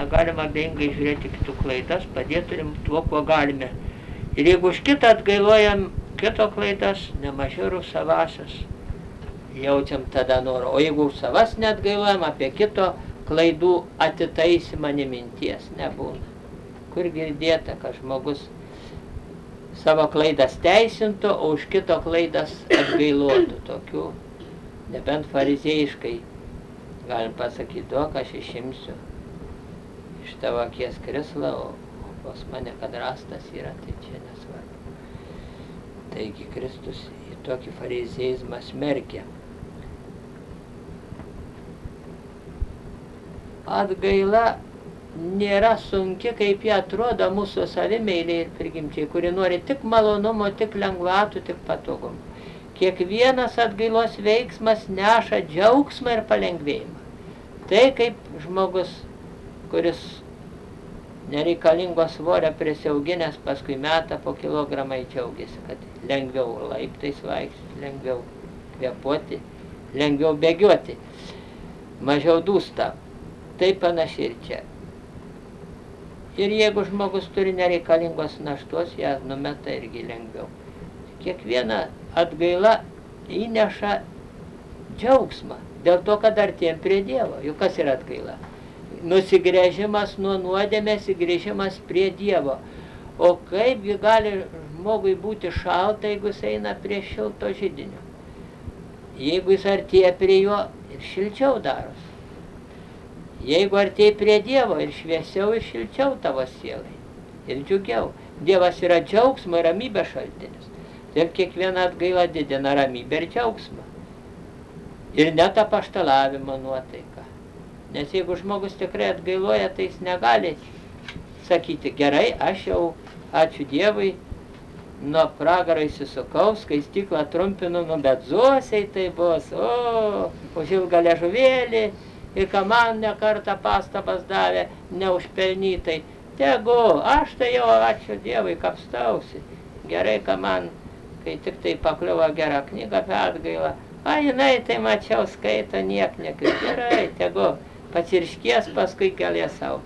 negalima abejingai žiūrėti kitų klaidas, padėti turim tuo, kuo galime. Ir jeigu už kitą atgailojam kito klaidas, nemažiau ir savasias, jaučiam tada norą. O jeigu už savas neatgailojam, apie kito klaidų atitaisymą nė minties nebūna. Kur girdėta, kad žmogus savo klaidas teisintų, o už kito klaidas atgailotų. Tokių, nebent farizėjiškai, galim pasakyti, duok, aš išimsiu iš tavo akies krislą, o pas mane, kad rastas yra, tai čia nesvarbu. Taigi Kristus į tokį farizėjizmą smerkia. Atgaila nėra sunki, kaip jie atrodo mūsų savimeilė ir prigimčiai, kuri nori tik malonumo, tik lengvatų, tik patogumų. Kiekvienas atgailos veiksmas neša džiaugsmą ir palengvėjimą. Tai kaip žmogus, kuris nereikalingo svorio prisiauginęs, paskui metą po kilogramą džiaugiasi, kad lengviau laiptais vaikščioti, lengviau kvėpuoti, lengviau bėgioti, mažiau dūsta. Tai panašiai ir čia. Ir jeigu žmogus turi nereikalingos naštos, ją numeta irgi lengviau. Kiekviena atgaila įneša džiaugsmą, dėl to, kad artėjom prie Dievo. Juk kas yra atgaila? Nusigręžimas nuo nuodėmės, grįžimas prie Dievo. O kaipgi gali žmogui būti šalta, jeigu jis eina prie šilto židinio? Jeigu jis artėja prie jo, ir šilčiau daros. Jeigu artėji prie Dievo, ir šviesiau, ir šilčiau tavo sielai, ir džiugiau. Dievas yra džiaugsmo ir ramybės šaltinis. Taip kiekviena atgaila didina ramybę ir džiaugsmą. Ir net apaštalavimo nuotaiką. Nes jeigu žmogus tikrai atgailoja, tai jis negali sakyti, gerai, aš jau, ačiū Dievui, nuo pragaro įsisukau, skaistyklą trumpinu, bet zuosiai tai bus, už ilgą liežuvėlį, ir ką man ne kartą pastabas davė, neužpelnytai. Tegu, aš tai jau, ačiū Dievui, kapstausi. Gerai, ką man, kai tik tai pakliuvo gerą knygą apie atgailą, jinai tai mačiau, skaito, niek nekris. Gerai, tegu, patsirškies, paskui galės savo.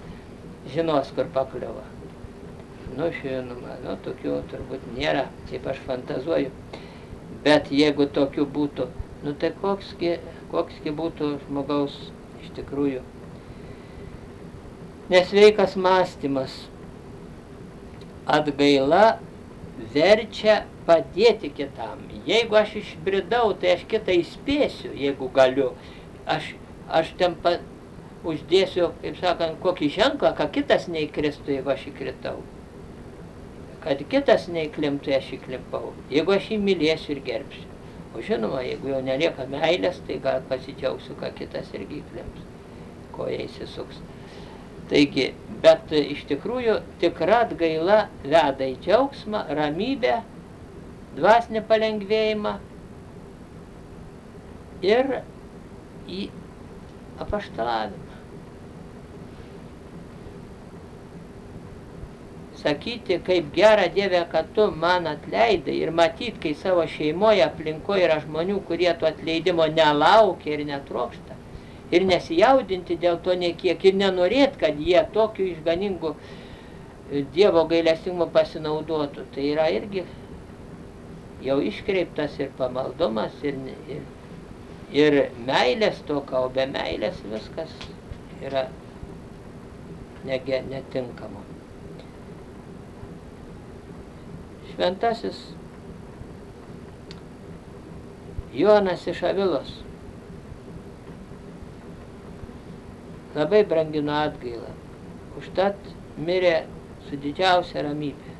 Žinos, kur pakliuvo. Žinoma, tokių turbūt nėra, taip aš fantazuoju. Bet jeigu tokių būtų, tai koksgi būtų žmogaus iš tikrųjų nesveikas mąstymas. Atgaila verčia padėti kitam. Jeigu aš išbridau, tai aš kitą įspėsiu, jeigu galiu. Aš ten uždėsiu, kaip sakant, kokį ženklą, kad kitas neįkristų, jeigu aš įkritau. Kad kitas neįklimtų, aš įklimpau. Jeigu aš jį mylėsiu ir gerbsiu. O žinoma, jeigu jau nelieka meilės, tai gal pasidžiaugsiu, kad kitas irgi įklimps, ko jie įsisuks. Taigi, bet iš tikrųjų tikra atgaila veda į džiaugsmą, ramybę, dvasinį palengvėjimą ir į apaštalavimą. Sakyti, kaip gera Dieve, kad tu man atleidai, ir matyti, kai savo šeimoje aplinkoje yra žmonių, kurie to atleidimo nelaukia ir netrokšta. Ir nesijaudinti dėl to nekiek, ir nenorėt, kad jie tokiu išganingu Dievo gailestingumu pasinaudotų. Tai yra irgi jau iškreiptas ir pamaldumas, ir meilės toka, o be meilės viskas yra netinkamo. Šventasis Jonas iš Avilos labai brangino atgailą, užtat mirė su didžiausia ramybė.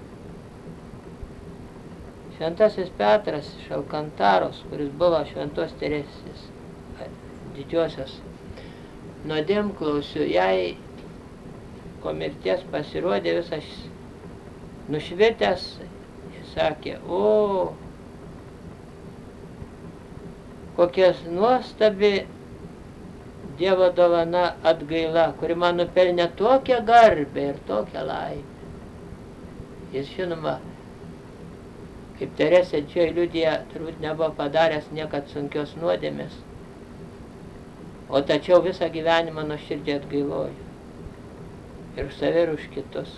Šventasis Petras iš Alkantaros, kuris buvo šventos Teresės didžiosios nuodėmklausių, jai po mirties pasirodė visas nušvitęs, jis sakė, kokia nuostabi Dievo dovana atgaila, kuri man nupelnė tokią garbę ir tokią laimę. Jis, žinoma, kaip Teresė čia liudija, turbūt nebuvo padaręs niekad sunkios nuodėmės, o tačiau visą gyvenimą nuoširdžiai atgailojo. ir už save, ir už kitus.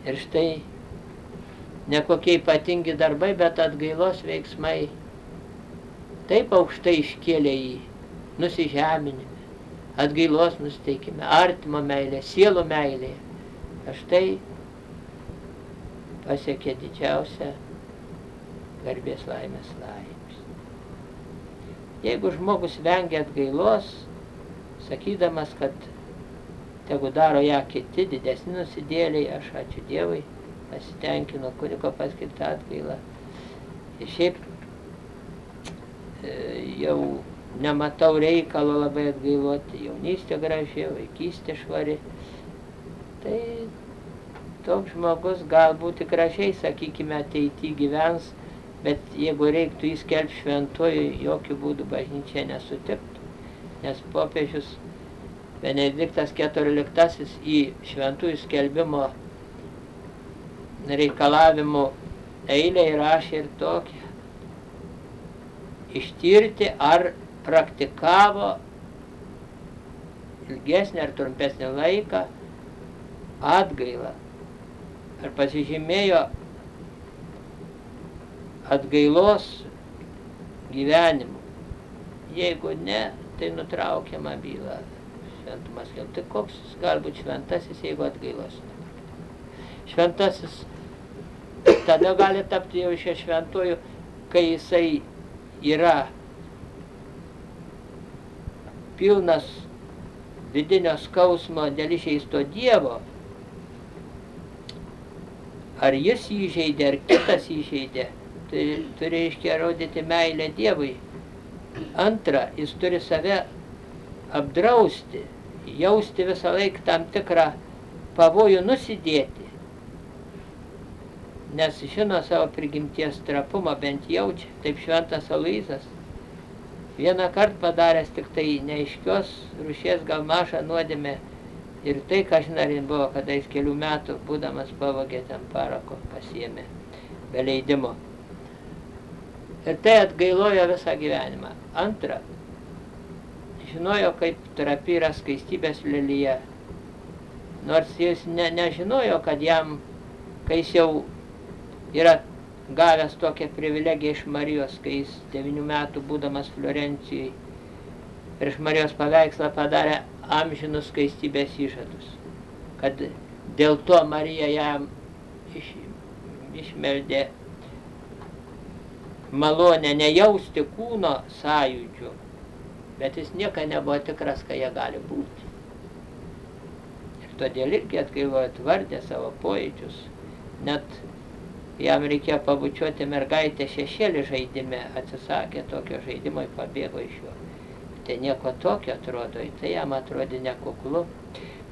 Ir štai nekokie ypatingi darbai, bet atgailos veiksmai taip aukštai iškėlė jį nusižeminime, atgailos nusteikime, artimo meilė, sielų meilė. Štai pasiekė didžiausią garbės laimės laipsnį. Jeigu žmogus vengia atgailos, sakydamas, kad tegu daro ją kiti, didesni nusidėliai, aš ačiū Dievui, pasitenkino kunigo paskirtą atgailą. Ir šiaip jau nematau reikalo labai atgailoti, jaunystė graži, vaikystė švari. Tai toks žmogus galbūt gražiai, sakykime, ateity gyvens, bet jeigu reiktų įskelbti šventuoju, jokių būdų bažnyčia nesutiktų, nes popiežius Benediktas XIV į šventųjų skelbimo reikalavimų eilę įrašė ir tokią: ištirti, ar praktikavo ilgesnį ar trumpesnį laiką atgailą, ar pasižymėjo atgailos gyvenimu. Jeigu ne, tai nutraukiama byla. Šventumas vėl. Tai koks galbūt šventasis, jeigu atgailos ne? Šventasis tada gali tapti jau šia šventuoju, kai jisai yra pilnas vidinio skausmo dėl įžeisto Dievo. Ar jis įžeidė, ar kitas įžeidė, tai turi reiškia rodyti meilę Dievui. Antra, jis turi save apdrausti, jausti visą laiką tam tikrą pavojų nusidėti, nes žino savo prigimties trapumą, bent jaučia. Taip šventas Aloyzas vieną kartą padaręs tik tai neaiškios rūšies gal mažą nuodėmę, ir tai, ką žinarien buvo, kada jis kelių metų būdamas pavogė ten parako, pasiėmė be leidimo. Ir tai atgailojo visą gyvenimą. Antra, žinojo, kaip trapi yra skaistybės lelija. Nors jis nežinojo, kad jam, kai jis jau yra gavęs tokią privilegiją iš Marijos, kai jis 9 metų būdamas Florencijai prieš Marijos paveikslą padarė amžinus skaistybės įžadus, kad dėl to Marija jam išmeldė malonę nejausti kūno sąjūdžių, bet jis niekada nebuvo tikras, kai jie gali būti. Ir todėl irgi atgailojo, tvardė savo pojūčius. Net jam reikėjo pabučiuoti mergaitę šešėlį žaidime, atsisakė tokio žaidimo ir pabėgo iš jo. Tai nieko tokio atrodo, tai jam atrodė nekuklu.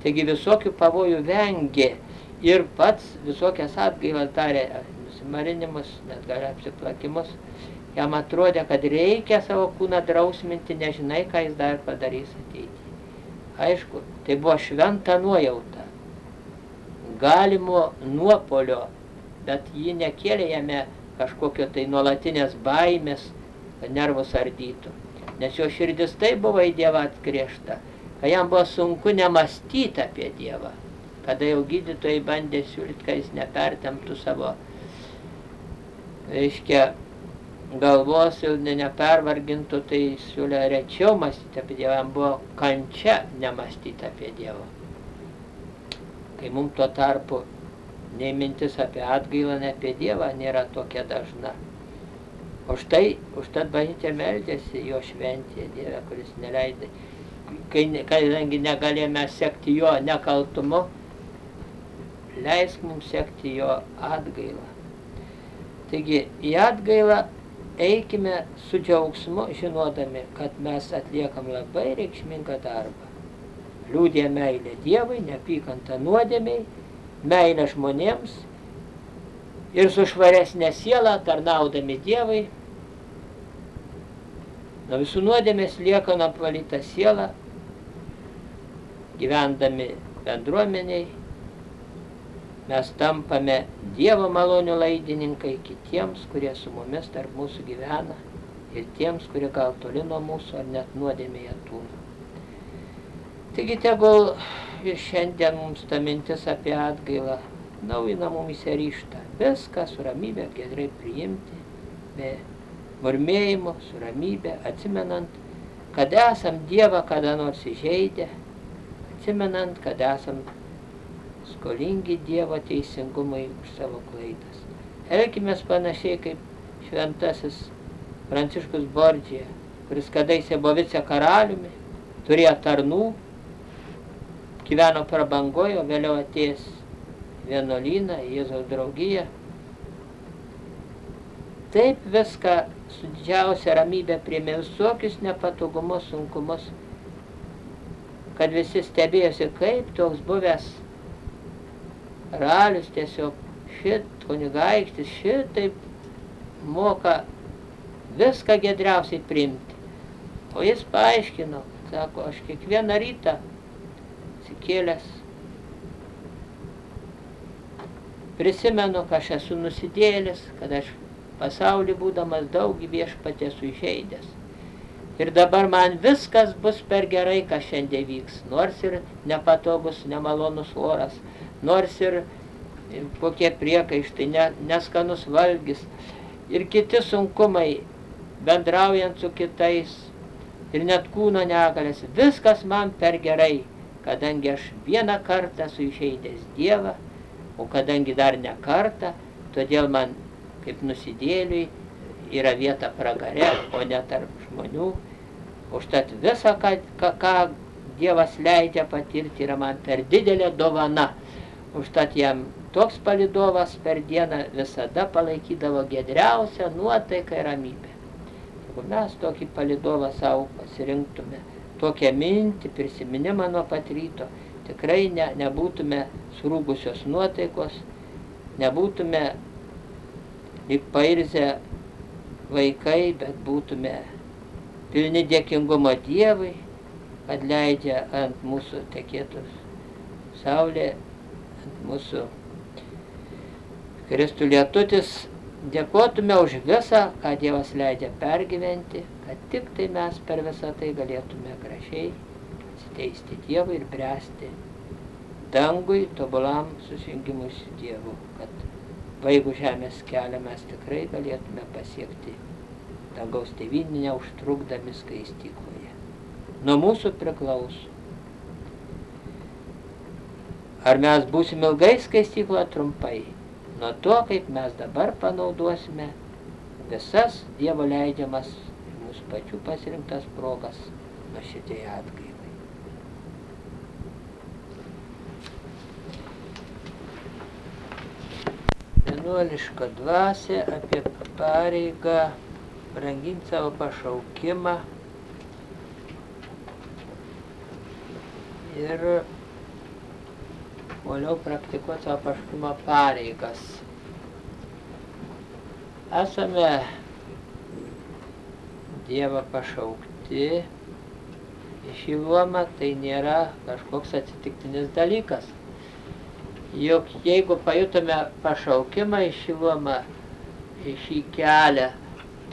Taigi visokių pavojų vengė ir pats visokias atgailas darė, nusimarinimus, net gal apsiplakimus. Jam atrodė, kad reikia savo kūną drausminti, nežinai, ką jis dar padarys ateity. Aišku, tai buvo šventa nuojauta, galimo nuopolio, bet ji nekėlė jame kažkokio tai nuolatinės baimės, kad nervus ardytų. Nes jo širdis tai buvo į Dievą atgriežta, kad jam buvo sunku nemąstyti apie Dievą. Kada jau gydytojai bandė siūlyti, kad jis nepertemptų savo, reiškia, galvos ir nepervargintų, tai siūlė rečiau mąstyti apie Dievą. Jam buvo kančia nemąstyti apie Dievą. Kai mums tuo tarpu nei mintis apie atgailą, nei apie Dievą nėra tokia dažna. O štai, užtat bažnyčia meldėsi jo šventėje Dieve, kuris neleidai. Kadangi negalėjome sekti jo nekaltumu, leisk mums sekti jo atgailą. Taigi, į atgailą eikime su džiaugsmu, žinodami, kad mes atliekam labai reikšmingą darbą. Liūdė meilę Dievui, neapykantą nuodėmei, meilę žmonėms ir su švaresnė siela tarnaudami Dievui. Nuo visų nuodėmės lieka apvalyta siela, gyvendami bendruomeniai, mes tampame Dievo malonių laidininkai kitiems, kurie su mumis tarp mūsų gyvena, ir tiems, kurie gal toli nuo mūsų ar net nuodėmėje tūno. Taigi tegul ir šiandien mums ta mintis apie atgailą naujina mumyse ryžtą. Viską su ramybė giedrai priimti, be murmėjimo, su ramybė, atsimenant, kad esam Dievą kada nors įžeidę, atsimenant, kad esam skolingi Dievo teisingumui už savo klaidas. Elkimės panašiai kaip šventasis Pranciškus Bordžija, kuris kadaise buvo vicekaraliumi, turėjo tarnų, gyveno prabangoje, vėliau atėjęs vienuolyną, Jėzaus draugiją. Taip viską su didžiausia ramybė priėmė visokius nepatogumus, sunkumus, kad visi stebėjosi, kaip toks buvęs karalius tiesiog kunigaikštis šitaip moka viską giedriausiai priimti. O jis paaiškino, sako, aš kiekvieną rytą atsikėlęs prisimenu, kad aš esu nusidėlis, kad aš pasaulį būdamas daug viešpatį esu įžeidęs. Ir dabar man viskas bus per gerai, kas šiandien vyks. Nors ir nepatogus, nemalonus oras, nors ir kokie priekaištai, neskanus valgis ir kiti sunkumai, bendraujant su kitais ir net kūno negalės. Viskas man per gerai, kadangi aš vieną kartą esu įžeidęs Dievą, o kadangi dar ne kartą, todėl man kaip nusidėliui yra vieta pragare, o ne tarp žmonių. Užtat visą, ką Dievas leidžia patirti, yra man per didelė dovana. Užtat jam toks palydovas per dieną visada palaikydavo giedriausią nuotaiką ir ramybę. Jeigu mes tokį palydovą savo pasirinktume, tokią mintį, prisiminimą nuo pat ryto, tikrai nebūtume surūgusios nuotaikos, nebūtume lyg pairzę vaikai, bet būtume pilni dėkingumo Dievui, kad leidžia ant mūsų tekėtus saulė, ant mūsų Kristų lietutis. Dėkotume už visą, ką Dievas leidžia pergyventi, kad tik tai mes per visą tai galėtume gražiai atsiteisti Dievui ir bręsti dangui, tobulam susijungimui su Dievu, kad baigų žemės kelią mes tikrai galėtume pasiekti dangaus tėvynę, neužtrukdami skaistykloje. Nuo mūsų priklauso, ar mes būsime ilgai skaistykloje trumpai, nuo to, kaip mes dabar panaudosime visas Dievo leidžiamas ir mūsų pačių pasirinktas progas nuoširdžiai atgailai. Vienuoliška dvasia apie pareigą branginti savo pašaukimą ir uoliau praktikuoti savo pašaukimo pareigas. Esame Dievą pašaukti į šį luomą, tai nėra kažkoks atsitiktinis dalykas. Juk jeigu pajutome pašaukimą į šį luomą, į šį kelią,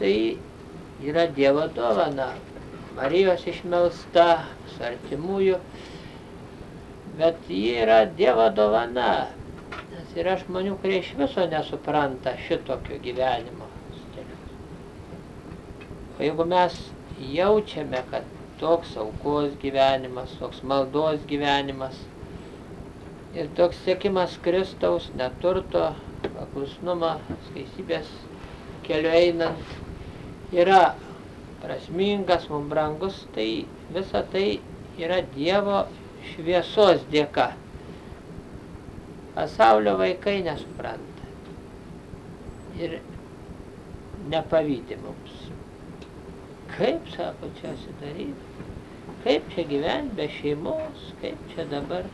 tai yra Dievo dovana, Marijos išmelsta, su artimųjų, bet ji yra Dievo dovana, nes yra žmonių, kurie iš viso nesupranta šitokio gyvenimo stiliaus. O jeigu mes jaučiame, kad toks aukos gyvenimas, toks maldos gyvenimas ir toks siekimas Kristaus, neturto, paklusnumo, skaistybės keliu einant, yra prasmingas, mums brangus, tai visa tai yra Dievo šviesos dėka. Pasaulio vaikai nesupranta ir nepavydi mums. Kaip, sako, čia atsidaryti, kaip čia gyventi be šeimos, kaip čia dabar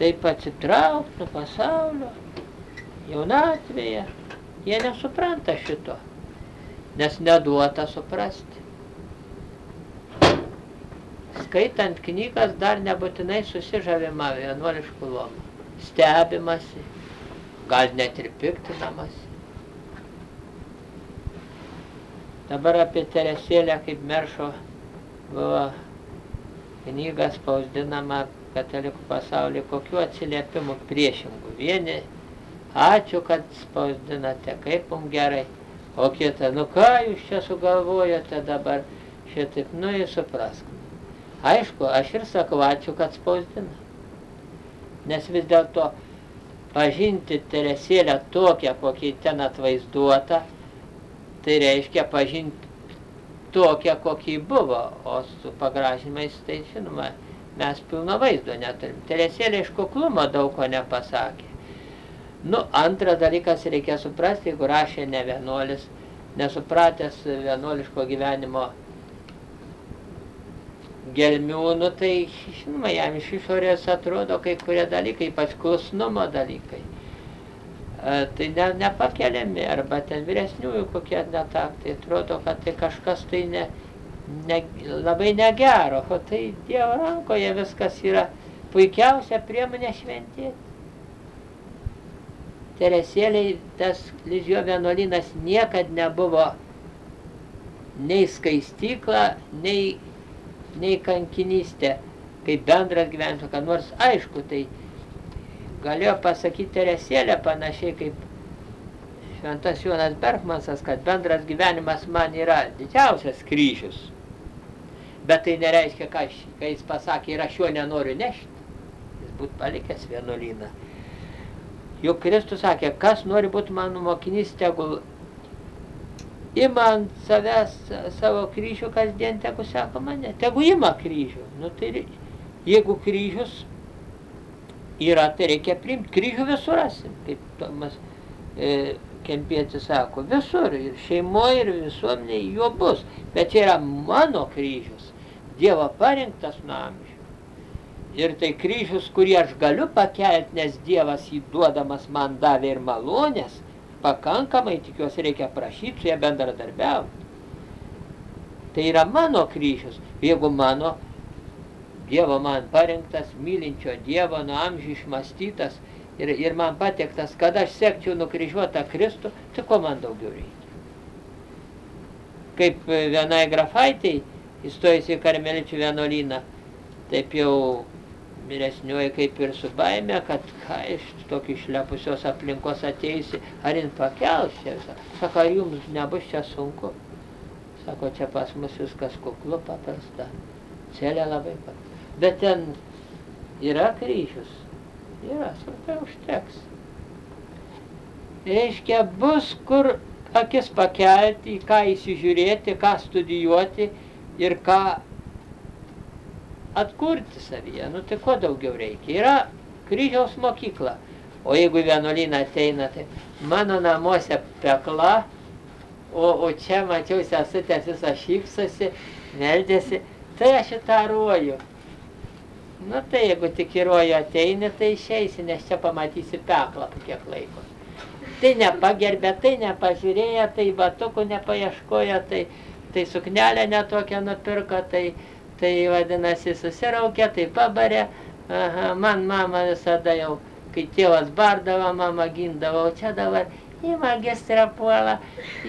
taip atsitraukti nuo pasaulio, jaunatvėje. Jie nesupranta šito, nes neduota suprasti. Skaitant knygas dar nebūtinai susižavima vienuoliškų luomų. Stebimasi, gal net ir piktinamasi. Dabar apie Teresėlę kaip Meršo buvo knyga spausdinama katalikų pasaulyje, kokiu atsiliepimu priešingų. Vieni, ačiū, kad spausdinate, kaip mums gerai. O kita, nu ką jūs čia sugalvojote dabar šitaip, nu jūs suprask. Aišku, aš ir sakau, ačiū, kad spausdina. Nes vis dėlto pažinti Teresėlę tokią, kokiai ten atvaizduota, tai reiškia pažinti tokią, kokiai buvo, o su pagražinimais, tai žinoma, mes pilno vaizdo neturim. Teresėlė iš kuklumo daug ko nepasakė. Nu, antras dalykas reikia suprasti, jeigu rašė ne vienuolis, nesupratęs vienuoliško gyvenimo gelmių, nu, tai, žinoma, jam iš išorės atrodo kai kurie dalykai, ypač klusnumo dalykai. Tai nepakeliami, arba ten vyresniųjų kokie netaktai, atrodo, kad tai kažkas tai labai negero, o tai Dievo rankoje viskas yra puikiausia priemonė šventėti. Teresėlei tas Ližio vienuolynas niekad nebuvo nei skaistykla, nei kankinystė, kaip bendras gyvenimas, kad nors aišku, tai galėjo pasakyti Teresėlė panašiai kaip šventas Jonas Bergmansas, kad bendras gyvenimas man yra didžiausias kryžius. Bet tai nereiškia, kai jis pasakė, ir aš jo nenoriu nešti, jis būtų palikęs vienuolyną. Juk Kristus sakė, kas nori būti mano mokinys, tegul ima ant savęs savo kryžių kasdien, tegu sako mane, tegu ima kryžių. Nu, tai jeigu kryžius yra, tai reikia priimti. Kryžių visur rasim, kaip Tomas Kempietis sako, visur, ir šeimoje, ir visuomenėje jo bus. Bet čia yra mano kryžius, Dievo parinktas nuo amžių. Ir tai kryžius, kurį aš galiu pakelti, nes Dievas jį duodamas man davė ir malonės, pakankamai, tikiuosi, reikia prašyti, su jie bendradarbiauti. Tai yra mano kryžius. Jeigu mano Dievo man parinktas, mylinčio Dievo nuo amžių išmastytas ir man patektas, kad aš sekčiau nukryžiuotą Kristų, tai ko man daugiau reikia? Kaip vienai grafaitei įstojusi į karmeličių vienuolyną, taip jau vyresnioji kaip ir su baime, kad ką iš tokį išlepusios aplinkos ateisi, ar jin pakels čia visą. Sako, ar jums nebus čia sunku? Sako, čia pas mus viskas kuklu paprasta. Celė labai paprasta. Bet ten yra kryžius. Yra, tai užteks. Reiškia, bus kur akis pakelti, į ką įsižiūrėti, ką studijuoti ir ką atkurti savyje. Nu tai ko daugiau reikia? Yra kryžiaus mokykla. O jeigu vienuolyną ateina, tai mano namuose pekla, o čia mačiau sesutės visą šypsosi, meldėsi, tai aš į tą rojų. Nu tai jeigu tik į rojų ateini, tai išeisi, nes čia pamatysi peklą po kiek laiko. Tai nepagerbė, tai nepažiūrėjo, tai batukų nepaieškojo, tai suknelę netokią nupirko, tai vadinasi susiraukė, tai pabarė. Aha, man mama visada jau, kai tėvas bardavo, mama gindavo, o čia dabar į magistrą puola.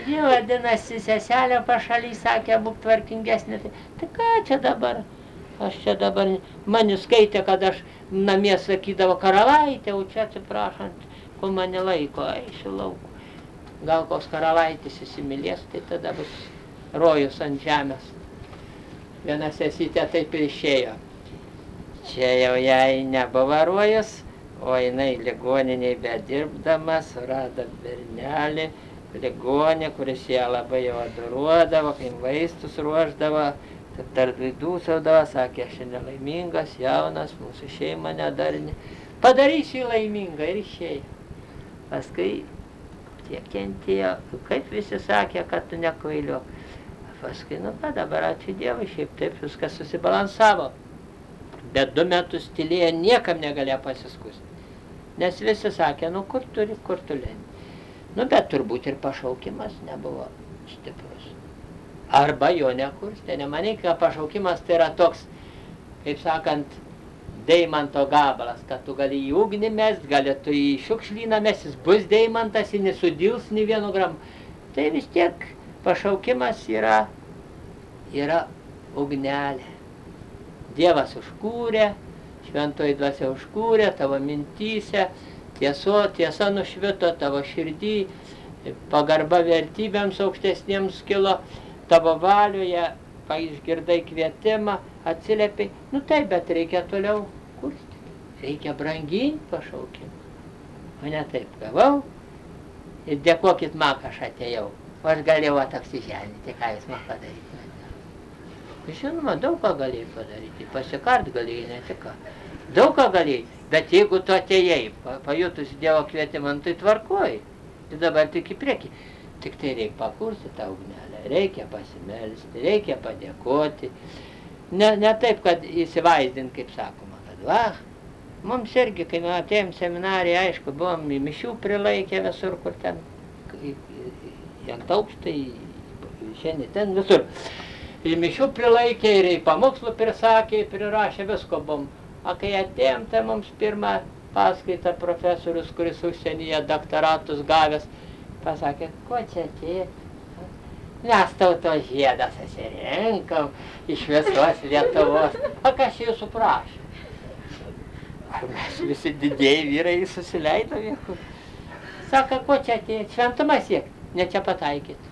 Ji vadinasi, seselė pašaly sakė, būk tvarkingesnė. Tai ką čia dabar? Aš čia dabar, mane skaitė, kad aš namie sakydavo karalaitė, o čia atsiprašant, kol mane laiko, eisiu lauk. Gal koks karalaitis įsimylės, tai tada bus rojus ant žemės. Viena sesytė taip ir išėjo. Čia jau jai nebuvo rojus, o jinai ligoniniai bedirbdama surado bernelį, ligonį, kuris ją labai jau adoruodavo, kai vaistus ruošdavo, tarp dūsaudavo, sakė, aš nelaimingas, jaunas, mūsų šeima nedarni. Padarysiu laimingą ir išėjo. Paskui tiek kentėjo, kaip visi sakė, kad tu nekvailiuok. Paskui, nu ką, dabar ačiū Dievui, šiaip taip viskas susibalansavo. Bet 2 metus tylėjo, niekam negalėjo pasiskusti. Nes visi sakė, nu kur turi, kur tu lendi. Nu bet turbūt ir pašaukimas nebuvo stiprus. Arba jo nekurstė. Nemanyk, kad pašaukimas tai yra toks, kaip sakant, deimanto gabalas, kad tu gali į ugnį mest, gali tu į šiukšlyną mest, jis bus deimantas, jis nesudils nei 1 gramu. Tai vis tiek pašaukimas yra ugnelė. Dievas užkūrė, šventoji dvasia užkūrė tavo mintyse, tiesa nušvito tavo širdį, pagarba vertybėms aukštesniems kilo, tavo valioje, išgirdai kvietimą, atsiliepi, nu taip, bet reikia toliau kurstyti, reikia branginti pašaukimą. O ne taip, gavau ir dėkokit man, kad aš atėjau, o aš galėjau apsiženyti, ką jūs man padaryti. Žinoma, daug ką galėjai padaryti, pasikart galėjai, ne tik ką. Daug ką galėjai, bet jeigu tu atėjai, pajutusi Dievo kvietimą, tai tvarkoji. Tai dabar tik į priekį. Tik tai reikia pakursti tą ugnelę, reikia pasimelsti, reikia padėkoti. Ne taip, kad įsivaizdinti, kaip sakoma, kad va, mums irgi, kai mes atėjom seminariją, aišku, buvom į mišių prilaikę visur, kur ten, ant aukštai, šiandien ten visur. Į mišių prilaikė ir į pamokslų prisakė, prirašė, visko buvom. O kai atėjom, tai mums pirmą paskaitą profesorius, kuris užsienyje doktoratus gavęs, pasakė, ko čia atėjai? Mes tautos žiedą susirenkam iš visos Lietuvos. O kas jūsų prašė? Mes visi didieji vyrai susileidom. Sako, ko čia atėjai? Šventumą siekti, ne čia pataikyti.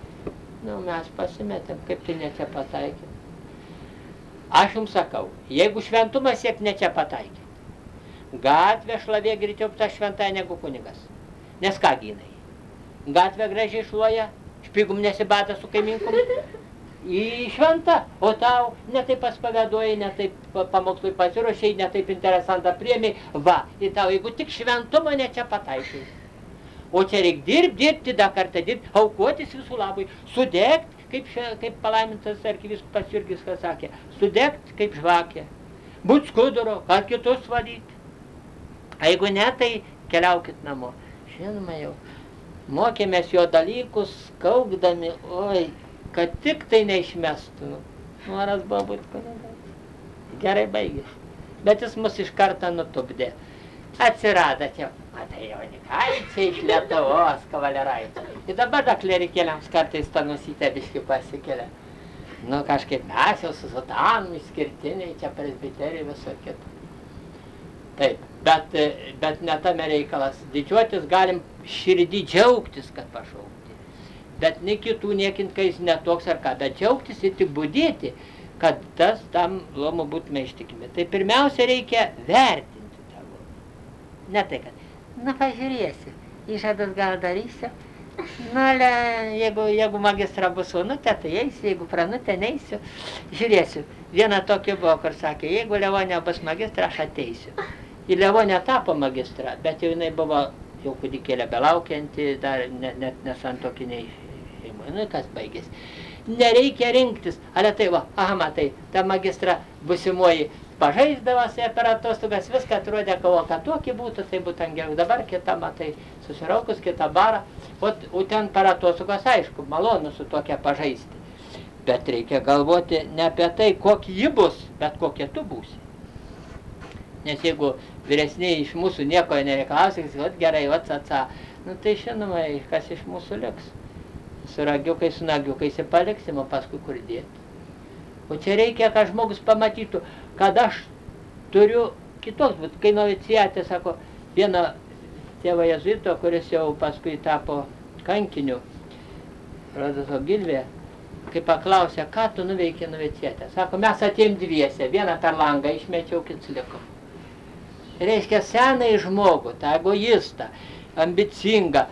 Nu, mes pasimetėm, kaip tai ne čia pataikyti. Aš jums sakau, jeigu šventumą siek ne čia pataikyti, gatvė šlavė greičiau ta šventąja negu kunigas. Nes ką gynai? Gatvė gražiai šluoja, špygum nesibata su kaiminkum, į šventą, o tau ne taip paspaveduoji, ne taip pamokslui pasiruošiai, ne taip interesantą priėmiai, va, į tau, jeigu tik šventumą ne čia pataikai. O čia reikia dirbti, dar kartą dirbti, aukotis visų labui, sudegti, kaip palaimintas arkivyskupas Jurgis sakė, sudegti kaip žvakė, būt skuduro, kad kitus valyti. A jeigu ne, tai keliaukit namo. Žinoma jau, mokėmės jo dalykus, kaukdami, oi, kad tik tai neišmestų. Noras buvo būti kunigas. Gerai baigėsi. Bet jis mus iš karto nutupdė. Atsirado čia, matai, jaunikaičiai iš Lietuvos kavaleraičiai. Ir dabar da klerikėliams kartais tą nusytę biškį pasikelia. Nu, kažkaip mes jau su sudanom išskirtiniai, čia presbiterijai viso kito. Taip, bet ne tame reikalas. Didžiuotis galim širdį džiaugtis, kad pašaukti. Bet ne kitų niekint, kai jis netoks ar ką, bet džiaugtis ir tik budėti, kad tas tam luomu būtume ištikimi. Tai pirmiausia reikia vertinti. Ne tai, kad, na pažiūrėsiu, išadas gal darysiu, na, jeigu magistra bus onutė, tai eisiu, jeigu pranutė, neisiu, žiūrėsiu. Viena tokia buvo, kur sakė, jeigu Levonė bus magistra, aš ateisiu. Ir Levonė tapo magistra, bet jau jinai buvo jau kūdikėlė belaukianti, dar net nesantokiniai šeimai, nu, kas baigėsi. Nereikia rinktis, ale tai va, aha, matai, ta magistra busimoji, pažaisdavosi per atostogas, viską atrodė, kad tokį būtų, tai būtų geriau. Dabar kita, matai, susiraukus kitą barą, o ten per atostogas, aišku, malonu su tokia pažaisti. Bet reikia galvoti ne apie tai, kokia ji bus, bet kokia tu būsi. Nes jeigu vyresniai iš mūsų nieko nereikalausis, gerai, nu tai žinoma, kas iš mūsų liks. Su ragiukai, su nagiukai paliksim, o paskui kur dėti. O čia reikia, kad žmogus pamatytų, kad aš turiu kitoks, bet kai novicijatė, sako, vieno tėvo jezuito, kuris jau paskui tapo kankiniu, Rodoso Gilvė, kai paklausė, ką tu nuveikė novicijatė. Sako, mes atėjom dviese, vieną per langą išmečiau, kits liko. Reiškia, senai žmogų, tą egoistą, ambicingą,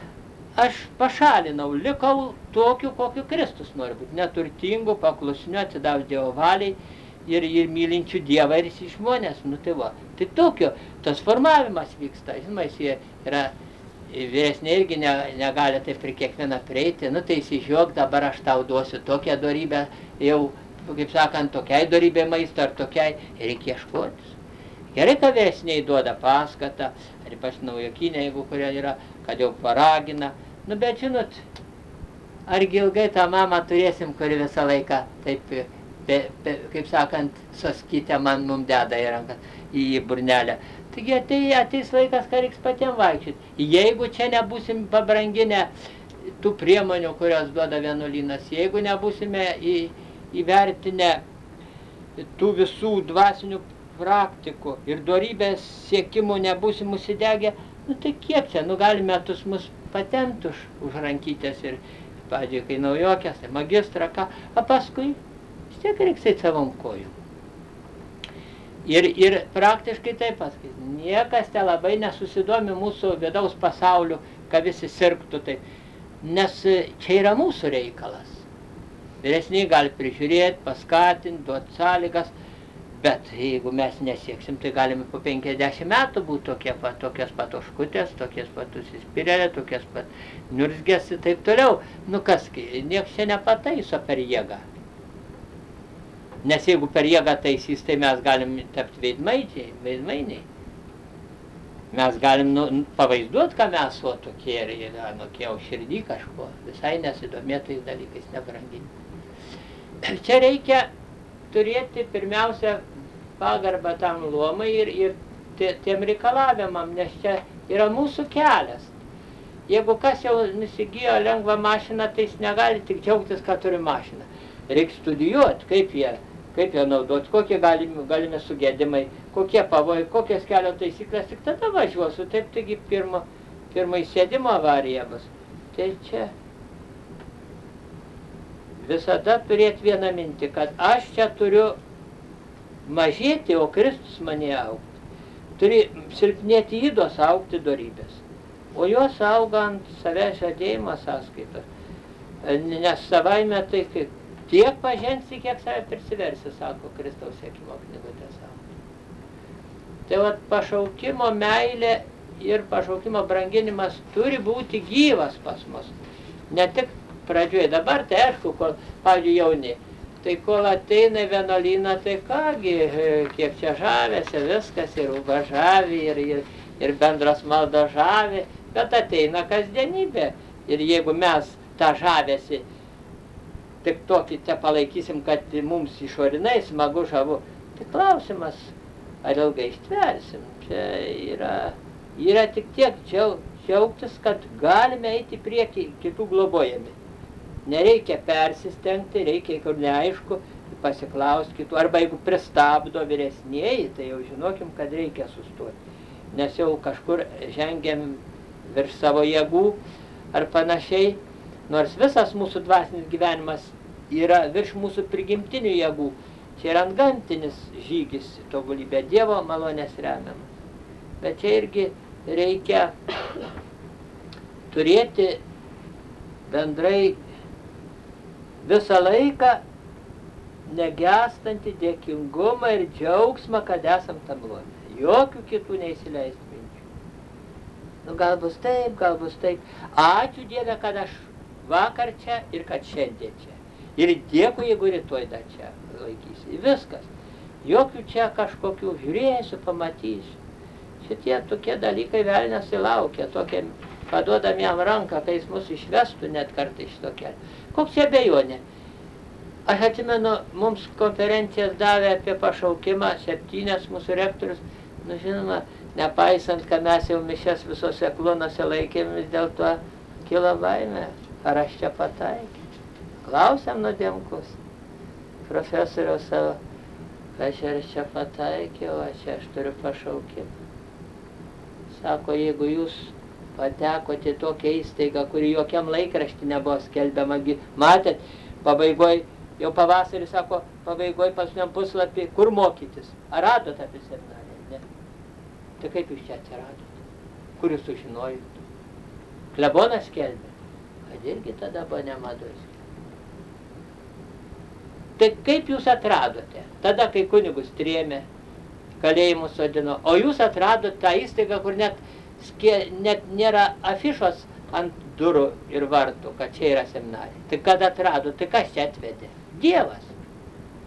aš pašalinau, likau tokiu, kokiu Kristus nori būti, neturtingu, paklusniu, atsidavus Dievo valiai ir mylinčių Dievą ir jis žmonės. Nu tai va, tai tokio, tas formavimas vyksta, žinoma, jis yra vyresnė irgi negali taip ir kiekvieną prieiti, nu tai įsižiūrėk, dabar aš tau duosiu tokią dorybę, jau, kaip sakant, tokiai dorybė maisto ar tokiai, reikia ieškotis. Gerai, kad vyresniai duoda paskatą, ar ypač naujokinė, jeigu kurie yra, kad jau paragina. Nu, bet žinot, argi ilgai tą mamą turėsim, kuri visą laiką, taip, kaip sakant, soskytę mum deda į ranką, į burnelę. Taigi ateis laikas, ką reiks patiem vaikščioti. Jeigu čia nebūsim pabranginę tų priemonių, kurios duoda vienuolynas, jeigu nebūsime įvertinę tų visų dvasinių praktikų ir dorybės siekimų nebūsim užsidegę, nu tai kiek čia, nu gali metus mus patemti už rankytės ir, pavyzdžiui, kai naujokės, tai magistrą, ką, o paskui vis tiek reiks eit savom kojom. Ir praktiškai taip pasakyt, niekas te labai nesusidomi mūsų vidaus pasauliu, kad visi sirgtų taip, nes čia yra mūsų reikalas. Vyresniai gali prižiūrėti, paskatinti, duoti sąlygas, bet jeigu mes nesieksim, tai galime po 50 metų būti tokias pat oškutės, tokias pat užsispyrėlė, tokias pat niurzgės ir taip toliau. Nu kasgi, nieks čia nepataiso per jėgą. Nes jeigu per jėgą taisys, tai mes galim tapti veidmainiai. Mes galim pavaizduoti, ką mes o tokie ir anokie jau širdį kažko, visai nesidomėtais dalykais nebranginti. Čia reikia turėti pirmiausia pagarbą tam luomai ir tiem reikalavimam, nes čia yra mūsų kelias. Jeigu kas jau nusigijo lengvą mašiną, tai jis negali tik džiaugtis, kad turi mašiną. Reikia studijuoti, kaip jie naudoti, kokie galime sugedimai, kokie pavojai, kokios kelio taisyklės, tik tada važiuosiu. Taip, taigi pirmai sėdimo avarija bus. Tai čia visada turėti vieną mintį, kad aš čia turiu mažėti, o Kristus mane augti. Turi silpnėti ydos, augti dorybės. O jos auga ant savęs žadėjimo sąskaitos. Nes savaime tai tiek pažensi, kiek save prisiversi, sako Kristaus siekimo knygutė savo. Tai vat pašaukimo meilė ir pašaukimo branginimas turi būti gyvas pas mus. Ne tik pradžioje, dabar tai aišku, kol, pavyzdžiui, jauni, tai kol ateina vienuolyną, tai kągi, kiek čia žavėsi, viskas ir uba žavi, ir bendros maldos žavi, bet ateina kasdienybė. Ir jeigu mes tą žavėsi tik tokį te palaikysim, kad mums išorinai smagu žavu, tai klausimas, ar ilgai ištversim. Čia yra tik tiek džiaugtis, kad galime eiti prieki kitų globojami. Nereikia persistengti, reikia, kur neaišku, pasiklausti kitų. Arba jeigu pristabdo vyresnieji, tai jau žinokim, kad reikia sustoti. Nes jau kažkur žengiam virš savo jėgų ar panašiai. Nors visas mūsų dvasinis gyvenimas yra virš mūsų prigimtinių jėgų. Čia yra antgamtinis žygis, tobulybė Dievo malonės remiamas. Bet čia irgi reikia turėti bendrai visą laiką negestantį dėkingumą ir džiaugsmą, kad esam tam luome. Jokių kitų neįsileisti minčių. Nu, gal bus taip, gal bus taip. Ačiū Dieve, kad aš vakar čia ir kad šiandien čia. Ir dėkui, jeigu rytoj dar čia laikysi. Viskas. Jokių čia kažkokių žiūrėsiu, pamatysiu. Šitie tokie dalykai velnias įlaukia, tokie paduodam jam ranką, kai jis mus išvestų net kartais šito kelio. Koks čia abejonė? Aš atsimenu, mums konferencijas davė apie pašaukimą, 7 mūsų rektorius. Nu, žinoma, nepaisant, kad mes jau mišias visose klonose laikėm, vis dėl to kilo baimė. Ar aš čia pataikiau? Klausiam nuodėmkus. Profesoriaus savo, aš čia pataikiau, aš turiu pašaukimą. Sako, jeigu jūs patekote tokią įstaigą, kuri jokiam laikraštį nebuvo skelbiama, matėt, pabaigoj, jau pavasarį, sako, pabaigoj paskutiniam puslapį, kur mokytis? Ar radot apie seminariją? Ne. Tai kaip jūs čia atsiradot? Kur jūs sužinojot? Klebonas skelbė, kad irgi tada buvo nemadus. Tai kaip jūs atradote? Tada, kai kunigus trėmė, kalėjimus sodino, o jūs atradot tą įstaigą, kur net nėra afišos ant durų ir vartų, kad čia yra seminarija. Tai kad atrado, tai kas čia atvedė? Dievas.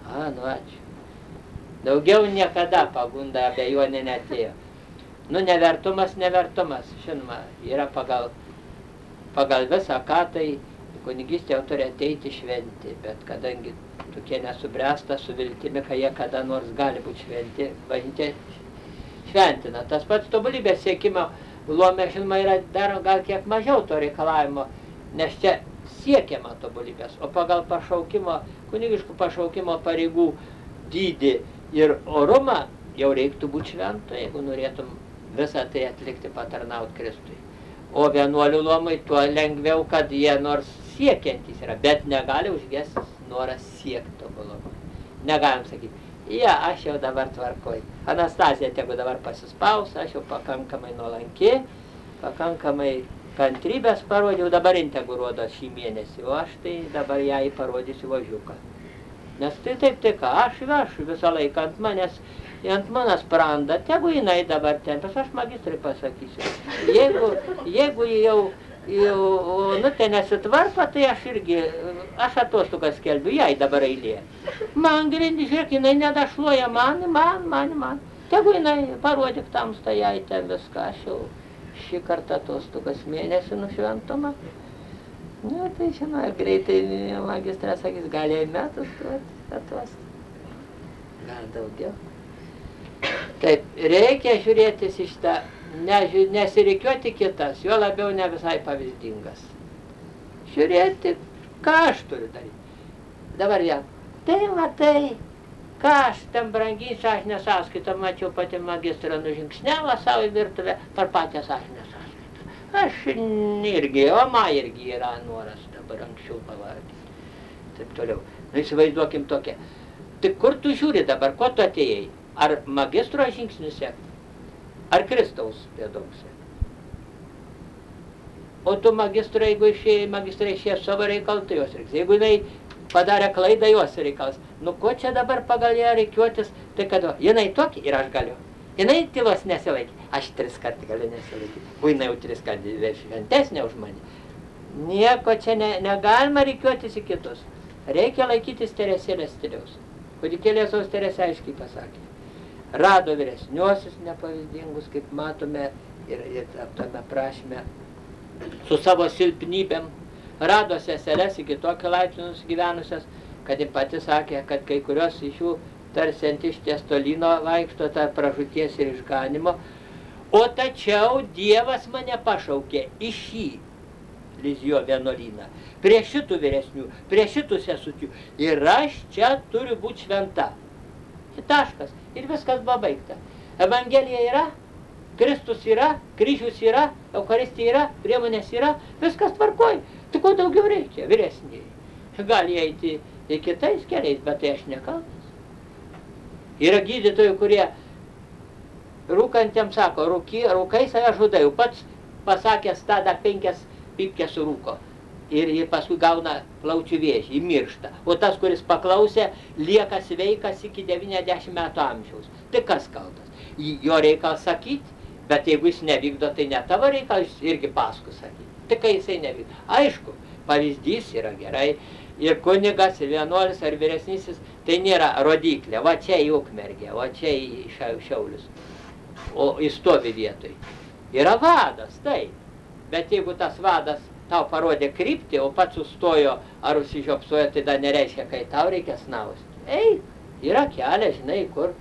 Nu ačiū. Daugiau niekada pagunda abejonė neatėjo. Nu, nevertumas, žinoma, yra pagal visą, ką tai kunigystė jau turi ateiti šventi, bet kadangi tokie nesubręsta su viltimi, kad jie kada nors gali būti šventi, bažnyčia šventina. Tas pats tobulybės siekimo luome, žinoma, yra dar gal kiek mažiau to reikalavimo, nes čia siekiama tobulybės, o pagal pašaukimo, kunigiškų pašaukimo pareigų dydį ir orumą, jau reiktų būti šventu, jeigu norėtum visą tai atlikti, patarnauti Kristui. O vienuolių luomai tuo lengviau, kad jie nors siekiantys yra, bet negali užgesti noras siekti tobulumo. Negalim sakyti, aš jau dabar tvarkoju. Anastazija tegu dabar pasispaus, aš jau pakankamai nuolanki, pakankamai kantrybės parodžiau, dabar integruodo šį mėnesį, o aš tai dabar jai parodysiu važiuką. Nes tai taip, tai ką, aš vešu visą laiką ant manęs pranda, tegu jinai dabar tempės, aš magistrai pasakysiu. Jeigu jau tai nesitvarko, tai aš atostogas skelbiu, jai dabar eilė. Man grindį, žiūrėk, jinai nedašluoja man. Tegu jinai parodyk tamstą jai ten viską, aš jau šį kartą atostogas mėnesį nušventumą. Tai žinau, greitai magistras sakys, gal metus atostogų. Gal daugiau. Taip, reikia žiūrėtis iš tą, nesirikiuoti kitas, jo labiau ne visai pavyzdingas. Žiūrėti, ką aš turiu daryti. Dabar jam, tai matai, ką aš ten brangiai sąžinę sąskaitą, mačiau pati magistrą nužingsnelą savo į virtuvę per patį sąžinę sąskaitą. Aš irgi, o man irgi yra noras dabar anksčiau pavardinti. Taip toliau. Įsivaizduokim tokia. Tai kur tu žiūri dabar, ko tu atėjai? Ar magistro žingsnius sekti? Ar Kristaus pėdoms sekti? O tu magistro, jeigu magistrai išėjo savo reikalų, tai jos reiks. Jeigu jinai padarė klaidą, jos reikalas. Nu, ko čia dabar pagal ją reikiuotis? Tai kad jinai tokia ir aš galiu. Jinai tylos nesilaikė. Aš 3 kartų galiu nesilaikyti. O jinai jau 3 kartų šventesnė už mane. Nieko čia negalima reikiuotis į kitus. Reikia laikytis Teresėlės stiliaus. Kūdikėlė Jėzaus Teresė aiškiai pasakė. Rado vyresniuosius nepavyzdingus, kaip matome ir tame prašyme, su savo silpnybėm. Rado seseles iki tokio laipsnio nusigyvenusias, kad ji pati sakė, kad kai kurios iš jų tarsi ant išties tolino vaikšto tarp pražūties ir išganimo. O tačiau Dievas mane pašaukė į šį Lizijo vienuolyną, prie šitų vyresnių, prie šitų sesutių. Ir aš čia turiu būti šventa. Taškas. Ir viskas buvo baigta. Evangelija yra, Kristus yra, kryžius yra, Eucharistija yra, priemonės yra, viskas tvarkoj. Tai ko daugiau reikia, vyresniai. Gali eiti į kitais keliais, bet tai aš nekaltas. Yra gydytojų, kurie rūkantiems sako, rūkai save žudai, pats pasakęs tada 5 pypkės surūko. Ir jį paskui gauna plaučių vėžį, miršta. O tas, kuris paklausė, lieka sveikas iki 90 metų amžiaus. Tai kas kaltas? Jo reikalas sakyti, bet jeigu jis nevykdo, tai ne tavo reikalas irgi paskui sakyti. Tai kai jisai nevykdo. Aišku, pavyzdys yra gerai. Ir kunigas, ir vienuolis, ar vyresnysis, tai nėra rodiklė. Va čia į Ukmergę, va čia į Šiaulius. O jis stovi vietoj. Yra vadas, taip. Bet jeigu tas vadas tau parodė kryptį, o pats sustojo ar užsižiopsojo, tai dar nereiškia, kai tau reikia snausti. Yra kelias, žinai, kur.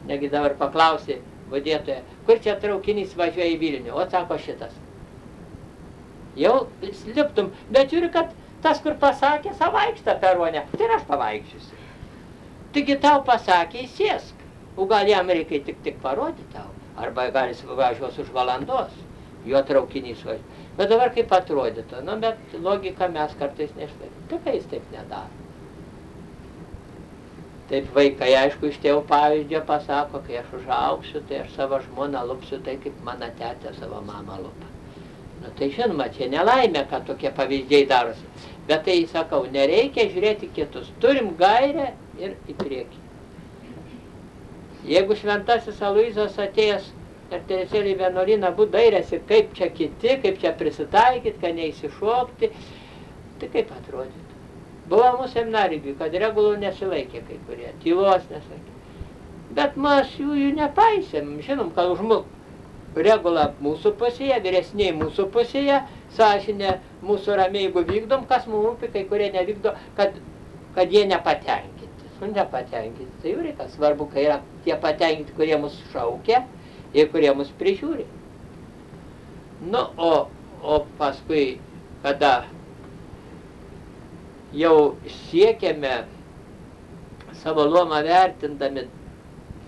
Negi dabar paklausė vadėtoje, kur čia traukinys važiuoja į Vilnių, o sako šitas. Jau liptum, bet žiūri, kad tas, kur pasakė, savaikštą peronę, tai aš pavaikščiusiu. Taigi tau pasakė, įsėsk. O gal jam reikia tik parodyti tau, arba gal jis važiuos už valandos, jo traukinys važiuoja. Bet dabar kaip atrodytų, bet logiką mes kartais neišlaikome. Tai kai jis taip nedaro. Taip vaikai, aišku, iš tėvų pavyzdžio pasako, kai aš užaugsiu, tai aš savo žmoną lupsiu tai, kaip mano tetė savo mamą lupa. Tai žinoma, čia nelaimė, kad tokie pavyzdžiai darosi. Bet tai, sakau, nereikia žiūrėti kitus. Turim gairę ir į priekį. Jeigu šventasis Aloyzas atėjęs ir Teresėlė į vienuolyną dairėsi, kaip čia kiti, kaip čia prisitaikyti, kad neįsišokti, tai kaip atrodytų. Buvo mūsų seminarijų, kad regulų nesilaikė kai kurie, tylos nesilaikė. Bet mes jų nepaisėm, žinom, kad už regulą mūsų pusėje, vyresniai mūsų pusėje, sąžinė mūsų ramiai, jeigu vykdom, kas mums rūpi, kai kurie nevykdo, kad jie nepatenkinti. Nepatenkinti, tai jau reikia svarbu, kai yra tie patenkinti, kurie mus šaukia, ir kurie mus prižiūri. O paskui, kada jau siekiame savo luomą vertindami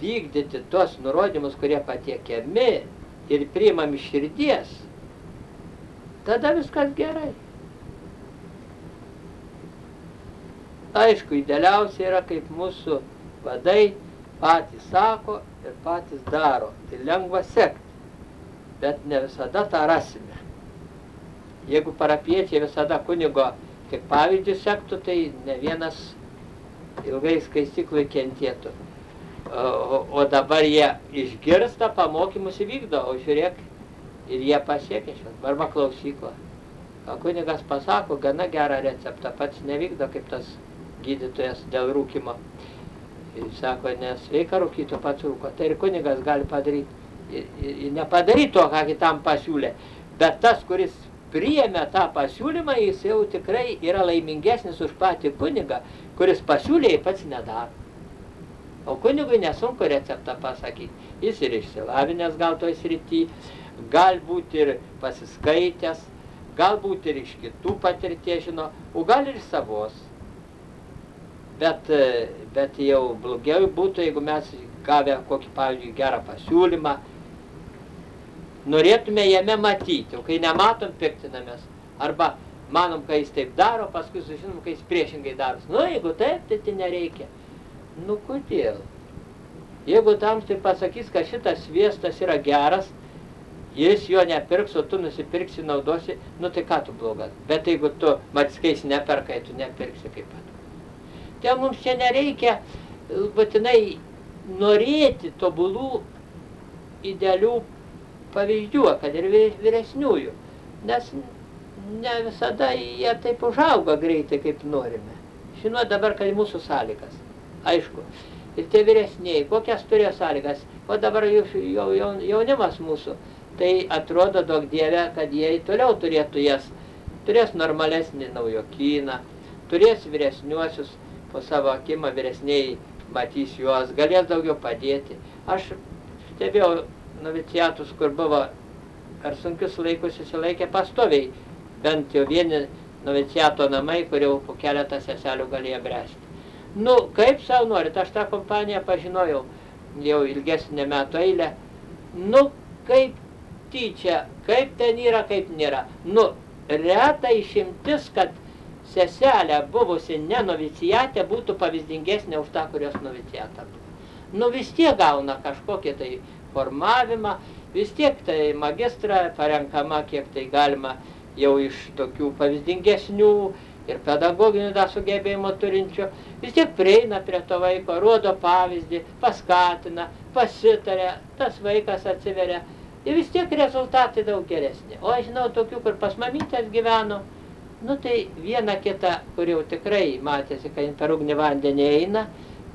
vykdyti tos nurodymus, kurie patiekiami ir priimami širdies, tada viskas gerai. Aišku, idealiausia yra, kaip mūsų vadai patys sako ir patys daro. Tai lengva sekti, bet ne visada tą rasime. Jeigu parapiečiai visada kunigo tik pavyzdžių sektų, tai ne vienas ilgai skaistyklai kentėtų. O dabar jie išgirsta, pamokymus įvykdo, o žiūrėk, ir jie pasiekia šios, arba klausykla. O kunigas pasako gana gerą receptą, pats nevykdo kaip tas gydytojas dėl rūkimo. Jis sako, nesveika rūkyti, pats rūko. Tai ir kunigas gali padaryti, nepadaryti to, ką kitam pasiūlė. Bet tas, kuris priėmė tą pasiūlymą, jis jau tikrai yra laimingesnis už patį kunigą, kuris pasiūlė, pats nedaro. O kunigui nesunku receptą pasakyti. Jis ir išsilavinęs gal toj srity, galbūt ir pasiskaitęs, galbūt ir iš kitų patirties žino, o gal ir savos. Bet jau blogiau būtų, jeigu mes gavę kokį, pavyzdžiui, gerą pasiūlymą, norėtume jame matyti, o kai nematom, piktinamės. Arba manom, kai jis taip daro, paskui sužinom, kai jis priešingai daro. Nu, jeigu taip, tai nereikia. Nu, kodėl? Jeigu tam tai pasakys, kad šitas sviestas yra geras, jis jo nepirks, o tu nusipirksi, naudosi, nu tai ką tu blogas? Bet jeigu tu matskais neperkai, tu nepirksi kaip pat. Tai mums čia nereikia būtinai norėti tobulų, idealių pavyzdžių, kad ir vyresniųjų, nes ne visada jie taip užauga greitai, kaip norime. Žinot dabar, kad mūsų sąlygas, aišku, ir tie vyresniai, kokias turėjo sąlygas, o dabar jaunimas mūsų, tai atrodo daug dieve, kad jie toliau turėtų jas, turės normalesnį naujokyną, turės vyresniuosius, po savo akimą vyresniai matys juos, galės daugiau padėti. Aš stebėjau noviciatus, kur buvo per sunkius laikus įsilaikė pastoviai, bent jau vieni noviciato namai, kur jau po keletą seselių galėjo bręsti. Nu, kaip savo norit, aš tą kompaniją pažinojau jau ilgesnę metų eilę. Nu, kaip tyčia, kaip ten yra, kaip nėra. Nu, reta išimtis, kad seselė buvusi ne novicijate būtų pavyzdingesnė už tą, kurios novicijata buvo. Nu, vis tiek gauna kažkokį tai formavimą, vis tiek tai magistrą parenkama, kiek tai galima jau iš tokių pavyzdingesnių ir pedagoginių dar sugebėjimo turinčių, vis tiek prieina prie to vaiko, rodo pavyzdį, paskatina, pasitaria, tas vaikas atsiveria ir vis tiek rezultatai daug geresni. O aš žinau tokių, kur pas mamytės gyveno, nu tai viena kita, kur jau tikrai matėsi, kad per ugnį vandenį eina,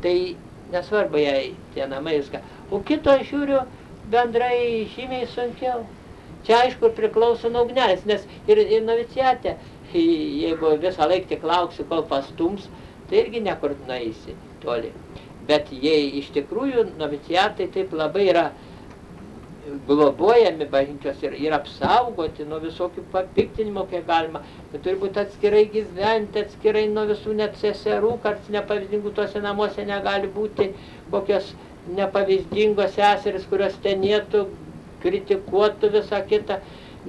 tai nesvarbu jai tie namai viską. O kito žiūriu bendrai žymiai sunkiau. Čia aišku priklauso nuo ugnelės, nes ir novicijate, jeigu visą laiką tik lauksi, kol pastums, tai irgi nekur nueisi toli. Bet jei iš tikrųjų novicijatai taip labai yra globojami bažnyčios ir apsaugoti nuo visokių papiktinimų, kiek galima, kad turi būti atskirai gyventi, atskirai nuo visų net seserų, kartais nepavyzdingų tuose namuose negali būti kokios nepavyzdingos seseris, kurios tenėtų, kritikuotų visą kitą.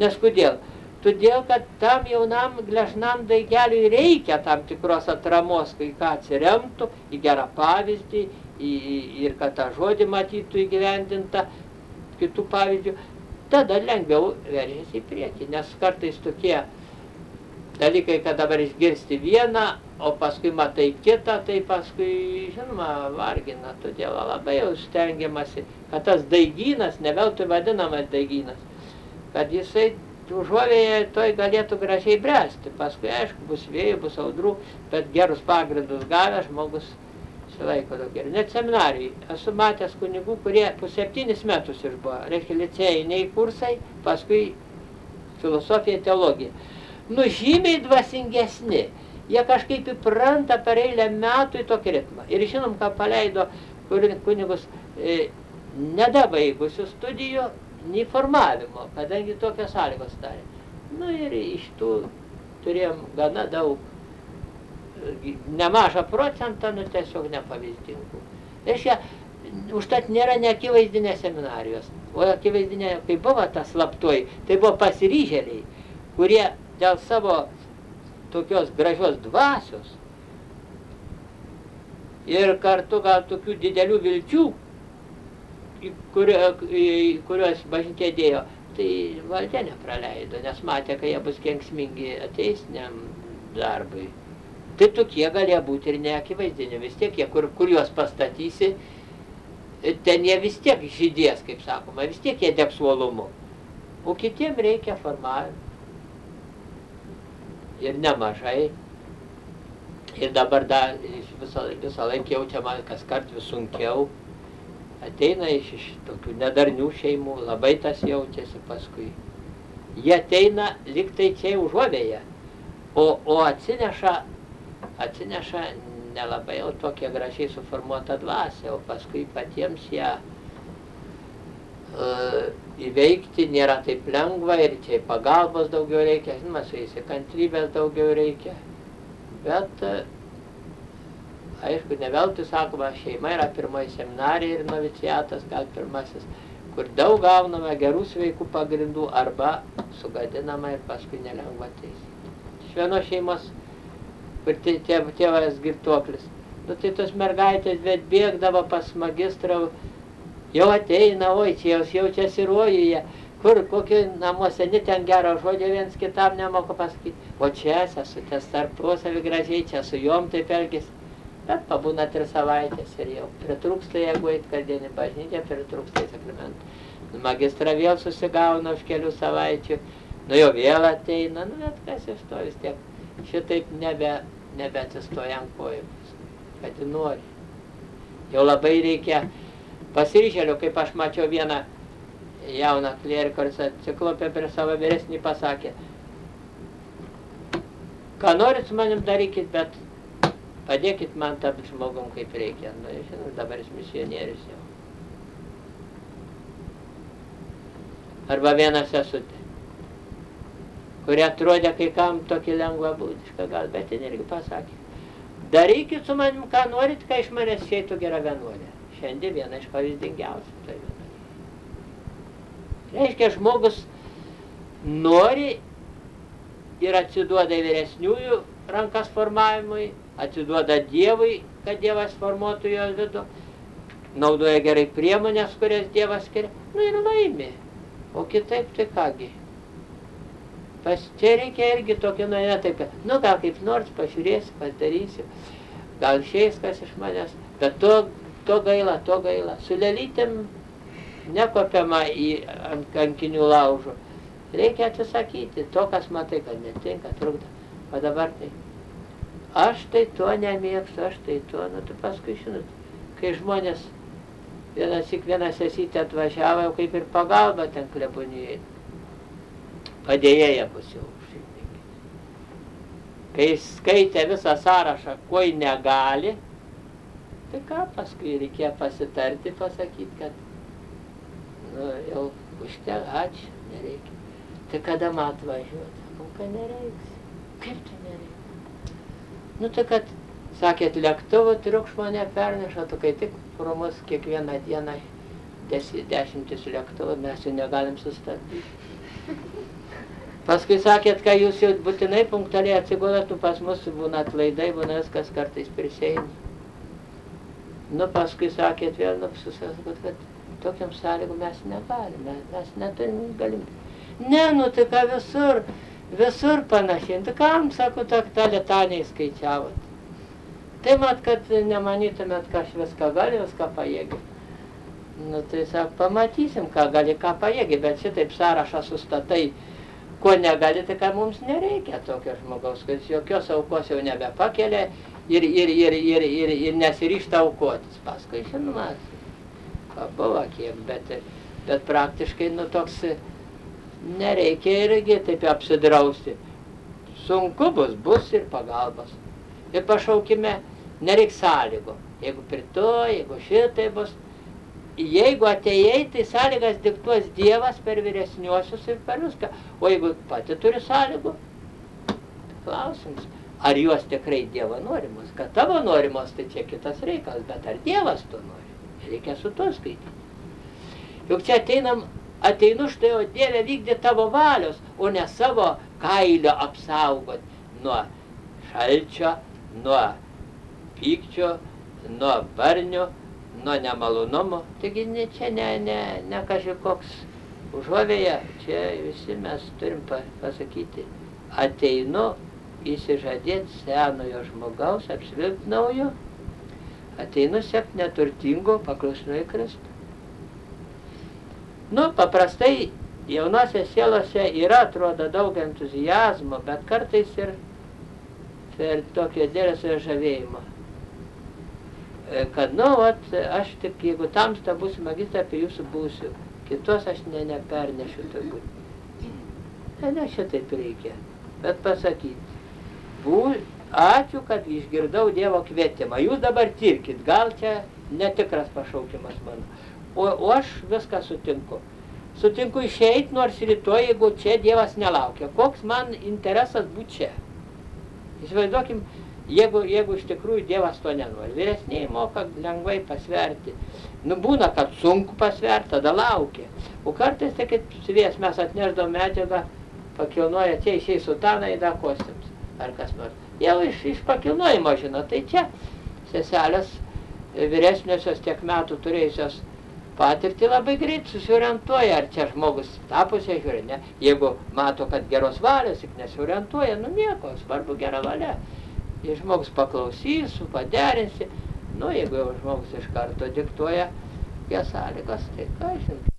Nes kodėl? Todėl, kad tam jaunam gležnam daigeliui reikia tam tikros atramos, kai ką atsiremtų į gerą pavyzdį ir kad tą žodį matytų įgyvendintą kitų pavyzdžių, tada lengviau veržėsi į priekį, nes kartais tokie dalykai, kad dabar išgirsti vieną, o paskui matai kitą, tai paskui, žinoma, vargina, todėl labai jau stengiamasi, kad tas daigynas, ne veltui vadinamas daigynas, kad jisai užuovėje toj galėtų gražiai bręsti, paskui, aišku, bus vėjų, bus audrų, bet gerus pagrindus gavęs žmogus laiko daug geriau. Net seminarijai. Esu matęs kunigų, kurie po 7 metus išbuvo. Reiškia, licėjiniai kursai, paskui filosofija, teologija. Nu, žymiai dvasingesni. Jie kažkaip įpranta per eilę metų į tokį ritmą. Ir žinom, ką paleido kunigus nedabaigusių studijų, nei formavimo, kadangi tokios sąlygos darė. Nu, ir iš tų turėjom gana daug nemažą procentą, nu tiesiog nepavyzdingų. Reiškia, užtat nėra neakivaizdinės seminarijos. O akivaizdinė, kai buvo ta slaptoji, tai buvo pasiryžėliai, kurie dėl savo tokios gražios dvasios ir kartu gal tokių didelių vilčių, kuriuos bažnyčia dėjo, tai valdžia nepraleido, nes matė, kad jie bus kenksmingi ateistiniam darbui. Tai tokie galėjo būti ir neakivaizdiniai, vis tiek jie, kur juos pastatysi, ten jie vis tiek žydės, kaip sakoma, vis tiek jie degs uolumu. O kitiem reikia formavimo. Ir nemažai. Ir dabar visą laiką jaučiama, kas kart vis sunkiau. Ateina iš tokių nedarnių šeimų, labai tas jaučiasi paskui. Jie ateina lyg tai čia užuovėje, o atsineša nelabai jau tokia gražiai suformuota dvasia, o paskui patiems ją įveikti nėra taip lengva ir čia pagalbos daugiau reikia, žinoma, su jais kantrybės daugiau reikia. Bet, aišku, ne veltui sakoma, šeima yra pirmoji seminarija ir noviciatas, gal pirmasis, kur daug gauname gerų sveikų pagrindų arba sugadinama ir paskui nelengva taisyti. Iš vienos šeimos, kur tėvas girtuoklis, nu tai tos mergaitės bet bėgdavo pas magistrą, jau ateina, oi, čia jaučiasi rojuje, kur kokie namuose, ne ten gero žodžio viens kitam nemoka pasakyti, o čia sesutės tarpusavy gražiai, čia su jom taip elgis. Bet pabūna 3 savaitės ir jau pritrūksta, jeigu eit kasdienį bažnyčią, pritrūksta į sakramentą. Magistra vėl susigauna už kelių savaičių, nu jau vėl ateina, nu bet kas iš to vis tiek. Šitaip nebeatsistoja ant kojų, kad ji nori. Jau labai reikia pasiryžėlių, kaip aš mačiau vieną jauną klierį, kuris atsiklopė prie savo vyresnį, pasakė, ką norit su manim darykit, bet padėkit man tapti žmogum kaip reikia. Nu, žinot, dabar jis misionierius jau. Arba viena sesutė, kuri atrodė kai kam tokį lengvą būdišką gal, bet jin irgi pasakė, darykit su manim ką norit, kai iš manęs išeitų gera vienuolė. Šiandien viena iš pavyzdingiausių. Tai reiškia, žmogus nori ir atsiduoda vyresniųjų rankas formavimui, atsiduoda Dievui, kad Dievas formuotų jo vidų, naudoja gerai priemonės, kurias Dievas skiria, nu ir laimi. O kitaip tai kągi. Čia reikia irgi tokio, nu ne taip, nu gal kaip nors pažiūrėsiu, pasidarysiu, gal išeis kas iš manęs, bet to gaila. Su lelytėm nekopiama į kankinių laužų. Reikia atsisakyti to, kas matai, kad netinka, trukda. O dabar tai, aš tai to nemėgstu, aš tai to, nu tai paskui, žinot, kai žmonės viena sesytė atvažiavo, jau kaip ir pagalba ten klebonijai, padėjėja bus jau šeimininkė. Kai skaitė visą sąrašą, ko ji negali, tai ką paskui reikėjo pasitarti, pasakyti, kad nu, jau užtek, ačiū, nereikia. Tai kada man atvažiuoti? Sakau, kad nereiks. Kaip tai nereikia? Nu tai kad, sakėt, lėktuvo triukšmo neperneša, tu kai tik pro mus kiekvieną dieną dešimtis lėktuvų, mes jų negalim sustabdyti. Paskui sakėt, kad jūs jau būtinai punktaliai atsigulat, nu pas mus būna atlaidai, būna viskas kartais prisieina. Nu paskui sakėt vėl, nu susakot, kad tokiam sąlygom mes negalime, mes neturim galimybę. Ne, nu tai ką visur panašiai, tai kam, sako, tą letaniai skaičiavot. Tai mat, kad nemanytumėt, kad aš viską gali, viską pajėgiu. Nu tai sak, pamatysim, ką gali, ką pajėgi, bet šitaip sąrašą sustatai, ko negali, tai ką mums nereikia tokio žmogaus, kad jokios aukos jau nebepakelia ir nesiryžta aukotis. Paskui, žinoma, buvo kiek, bet praktiškai, nu toks, nereikia irgi taip apsidrausti. Sunku bus ir pagalbos. Ir pašaukime, nereik sąlygų. Jeigu prito, jeigu šitai bus. Jeigu atėjai, tai sąlygas diktuos Dievas per vyresniuosius ir per viską. O jeigu pati turi sąlygų, klausimus. ar jos tikrai Dievo norimos. Kad tavo norimos, tai čia kitas reikalas, bet ar Dievas to nori? Reikia su to skaityti. Juk čia ateinu štai, o Dieve vykdė tavo valios, o ne savo kailio apsaugot nuo šalčio, nuo pykčio, nuo barnio, nuo nemalonumo. Taigi čia ne kažkoks užuovėja, čia visi mes turim pasakyti, ateinu įsižadėti senojo žmogaus, apsivilkt naujo, ateinu sekt neturtingo, paklusnui Kristui. Paprastai jaunose sielose yra, atrodo, daug entuzijazmo, bet kartais ir per tokio dėlesio žavėjimo. Kad, aš tik, jeigu tamsta būsiu magistrą, apie jūsų būsiu, kitos aš nepernešiu turbūt. Ne, šitaip reikia. Bet pasakyti, ačiū, kad išgirdau Dievo kvietimą. Jūs dabar tirkit, gal čia netikras pašaukimas mano. O aš viską sutinku. Sutinku išeit, nors rytoj, jeigu čia Dievas nelaukia. Koks man interesas būti čia? Įsivaizduokim, jeigu iš tikrųjų Dievas to nenori. Vyresniai moka lengvai pasverti. Būna, kad sunku pasverti, tada laukia. O kartais, tai kaip svies, mes atnešdom medžiagą, pakilnoja, čia išeis sutaną į dakosims, ar kas nors. Jau iš pakilnojimo žino, tai čia seselės vyresniosios tiek metų turėjusios patirtį labai greit susiorientuoja, ar čia žmogus tą pusę žiūri, ne? Jeigu mato, kad geros valios, tik nesiorientuoja, nieko, svarbu gera valia. Jei žmogus paklausys, paderinsi, jeigu jau žmogus iš karto diktuoja sąlygas, tai ką žinai.